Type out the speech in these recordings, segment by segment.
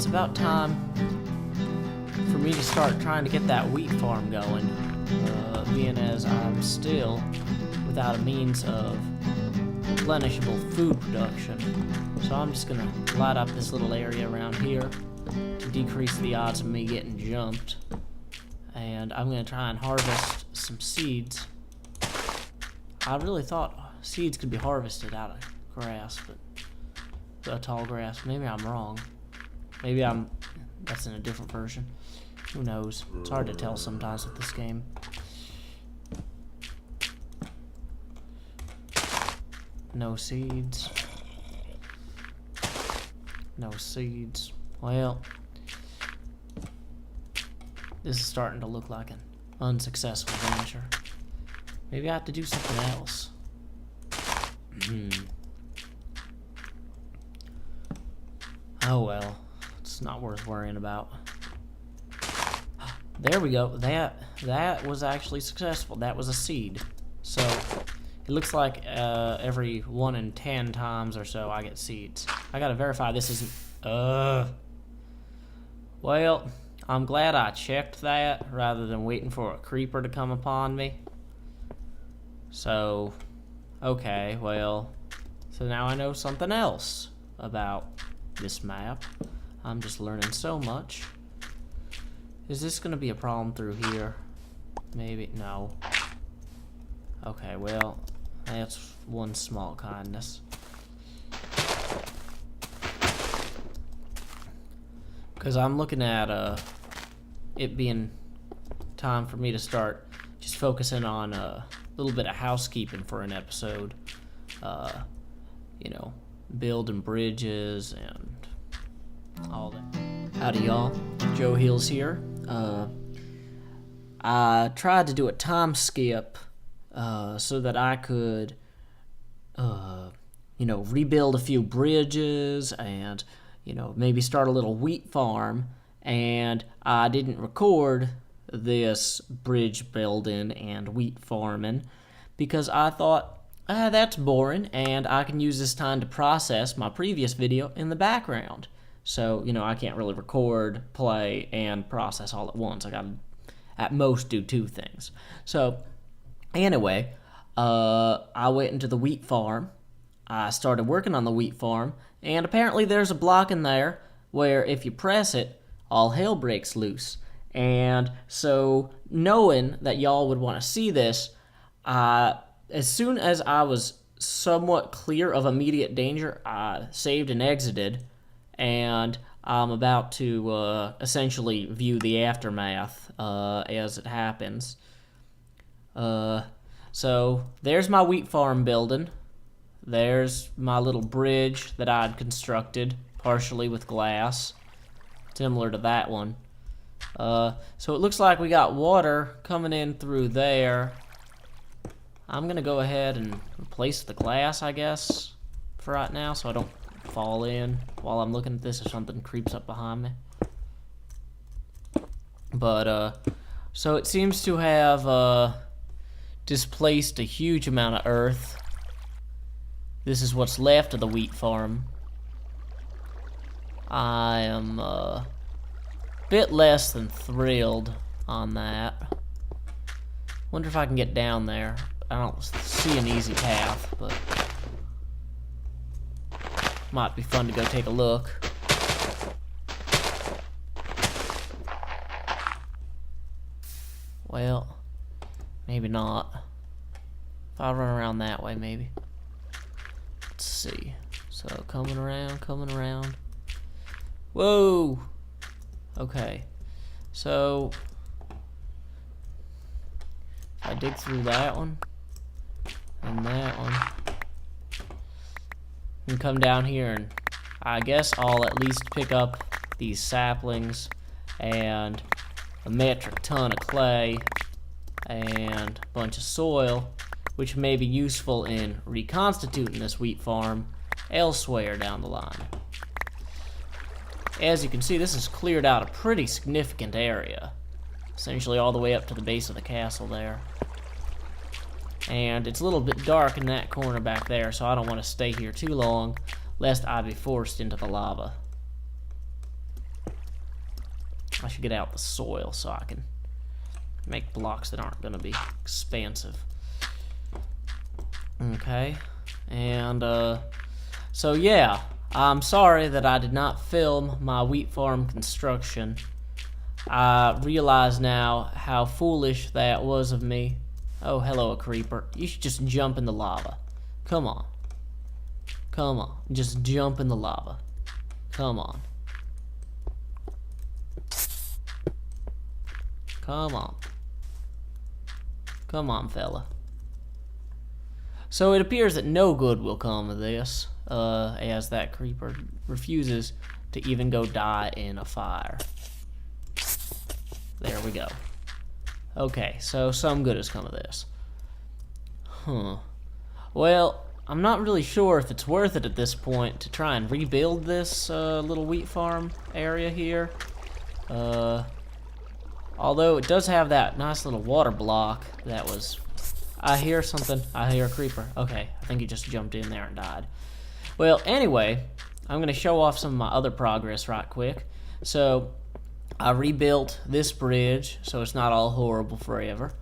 it's about time for me to start trying to get that wheat farm going, being as I'm still without a means of replenishable food production. So I'm just gonna light up this little area around here to decrease the odds of me getting jumped. And I'm gonna try and harvest some seeds. I really thought seeds could be harvested out of grass, but tall grass. Maybe I'm wrong. Maybe that's in a different version. Who knows? It's hard to tell sometimes with this game. No seeds. No seeds. Well, this is starting to look like an unsuccessful venture. Maybe I have to do something else. Oh well, it's not worth worrying about. There we go. That was actually successful. That was a seed. So it looks like every 1 in 10 times or so I get seeds. I gotta verify this isn't. Well, I'm glad I checked that rather than waiting for a creeper to come upon me. So, okay, well, so now I know something else about this map. I'm just learning so much. Is this gonna be a problem through here? Maybe, no. Okay, well, that's one small kindness. Because I'm looking at it being time for me to start just focusing on a little bit of housekeeping for an episode. You know, building bridges and all that. Howdy y'all, Joe Heels here. I tried to do a time skip so that I could you know, rebuild a few bridges and, you know, maybe start a little wheat farm, and I didn't record this bridge building and wheat farming because I thought, that's boring, and I can use this time to process my previous video in the background. So, you know, I can't really record, play, and process all at once. I gotta, at most, do 2 things. So, anyway, I went into the wheat farm. I started working on the wheat farm, and apparently there's a block in there where if you press it, all hell breaks loose. And so, knowing that y'all would want to see this, as soon as I was somewhat clear of immediate danger, I saved and exited, and I'm about to essentially view the aftermath as it happens. So there's my wheat farm building. There's my little bridge that I'd constructed, partially with glass, similar to that one. So it looks like we got water coming in through there. I'm gonna go ahead and replace the glass, I guess, for right now, so I don't fall in while I'm looking at this if something creeps up behind me. But, so it seems to have, displaced a huge amount of earth. This is what's left of the wheat farm. I am, a bit less than thrilled on that. Wonder if I can get down there. I don't see an easy path, but might be fun to go take a look. Well, maybe not. If I run around that way, maybe. Let's see. So, coming around. Whoa! Okay. So, if I dig through that one, and that one, and come down here, and I guess I'll at least pick up these saplings and a metric ton of clay and a bunch of soil, which may be useful in reconstituting this wheat farm elsewhere down the line. As you can see, this has cleared out a pretty significant area, essentially all the way up to the base of the castle there. And it's a little bit dark in that corner back there, so I don't want to stay here too long, lest I be forced into the lava. I should get out the soil so I can make blocks that aren't going to be expansive. Okay, and so yeah, I'm sorry that I did not film my wheat farm construction. I realize now how foolish that was of me. Oh, hello, a creeper. You should just jump in the lava. Come on. Come on, just jump in the lava. Come on. Come on. Come on, fella. So it appears that no good will come of this, as that creeper refuses to even go die in a fire. There we go. Okay, so some good has come of this. Well, I'm not really sure if it's worth it at this point to try and rebuild this little wheat farm area here. Although it does have that nice little water block that was... I hear something. I hear a creeper. Okay, I think he just jumped in there and died. Well, anyway, I'm going to show off some of my other progress right quick. So, I rebuilt this bridge so it's not all horrible forever.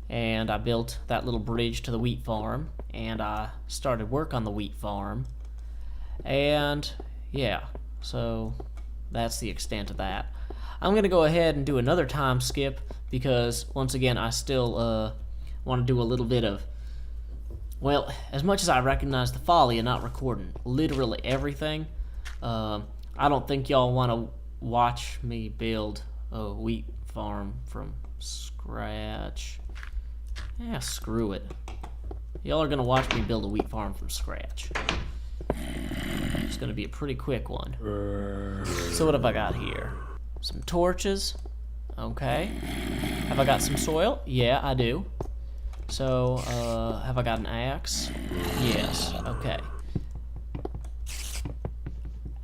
And I built that little bridge to the wheat farm. And I started work on the wheat farm. And, yeah, so that's the extent of that. I'm going to go ahead and do another time skip because, once again, I still want to do a little bit of, well, as much as I recognize the folly of not recording literally everything, I don't think y'all want to watch me build a wheat farm from scratch. Yeah, screw it. Y'all are going to watch me build a wheat farm from scratch. It's going to be a pretty quick one. So what have I got here? Some torches. Okay. Have I got some soil? Yeah, I do. So, have I got an axe? Yes. Okay.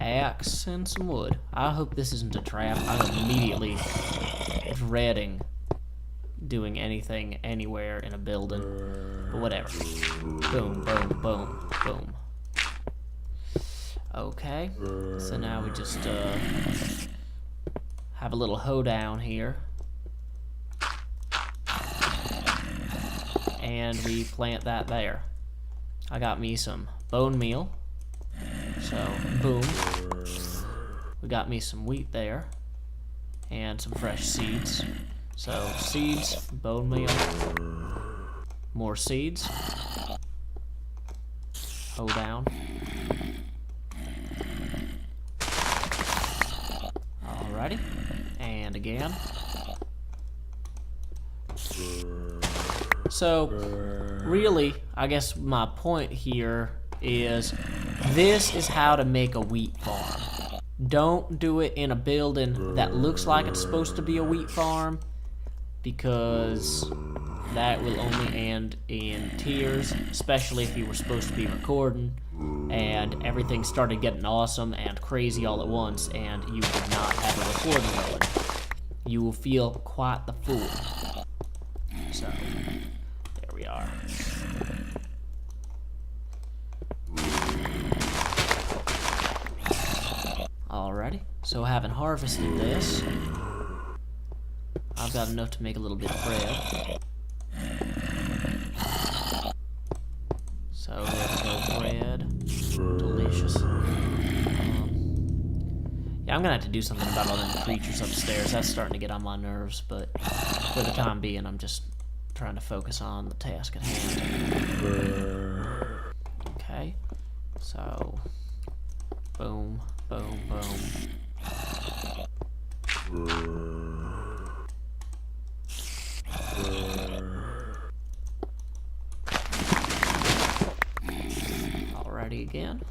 Axe and some wood. I hope this isn't a trap. I'm immediately dreading doing anything anywhere in a building. But whatever. Boom, boom, boom, boom. Okay. So now we just, have a little hoedown here. And we plant that there. I got me some bone meal. So, boom. We got me some wheat there. And some fresh seeds. So, seeds, bone meal, more seeds. Hoedown. Alrighty. And again. So, really, I guess my point here is this is how to make a wheat farm. Don't do it in a building that looks like it's supposed to be a wheat farm, because that will only end in tears, especially if you were supposed to be recording and everything started getting awesome and crazy all at once and you did not have a recording going. You will feel quite the fool. So, there we are. Alrighty, so having harvested this, I've got enough to make a little bit of bread. So there we go, bread. Delicious. Yeah, I'm gonna have to do something about all them creatures upstairs. That's starting to get on my nerves, but for the time being, I'm just trying to focus on the task at hand. Okay, so boom, boom, boom. Alrighty again.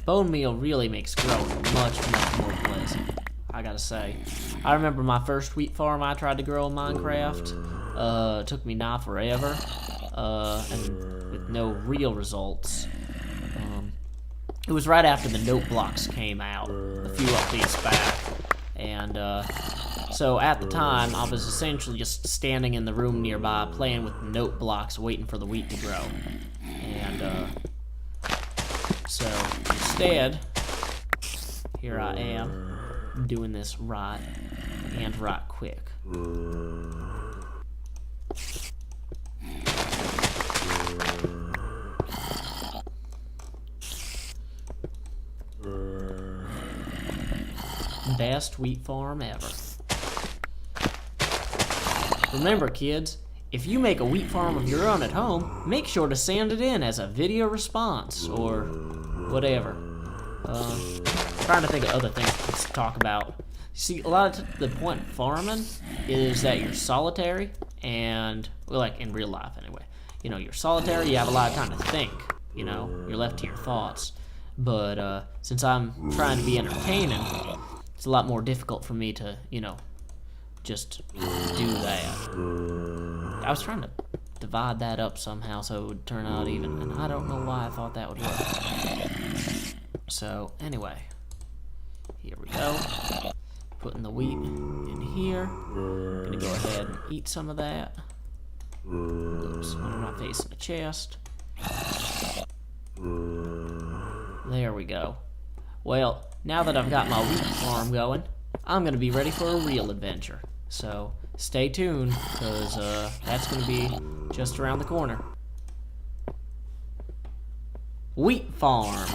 Bone meal really makes growing much, much more pleasant, I gotta say. I remember my first wheat farm I tried to grow in Minecraft. It took me nigh forever, and with no real results. It was right after the note blocks came out, a few updates back, and so at the time I was essentially just standing in the room nearby playing with the note blocks waiting for the wheat to grow. And So instead, here I am doing this right and right quick. Best wheat farm ever. Remember, kids, if you make a wheat farm of your own at home, make sure to send it in as a video response or whatever. Trying to think of other things to talk about. See, a lot of the point of farming is that you're solitary and, well, like in real life anyway. You know, you're solitary, you have a lot of time to think. You know, you're left to your thoughts. But since I'm trying to be entertaining, it's a lot more difficult for me to, you know, just do that. I was trying to divide that up somehow so it would turn out even, and I don't know why I thought that would work. So, anyway, here we go. Putting the wheat in here. Gonna go ahead and eat some of that. Oops, I'm not facing the chest. There we go. Well, now that I've got my wheat farm going, I'm gonna be ready for a real adventure. So stay tuned, because that's gonna be just around the corner. Wheat farm.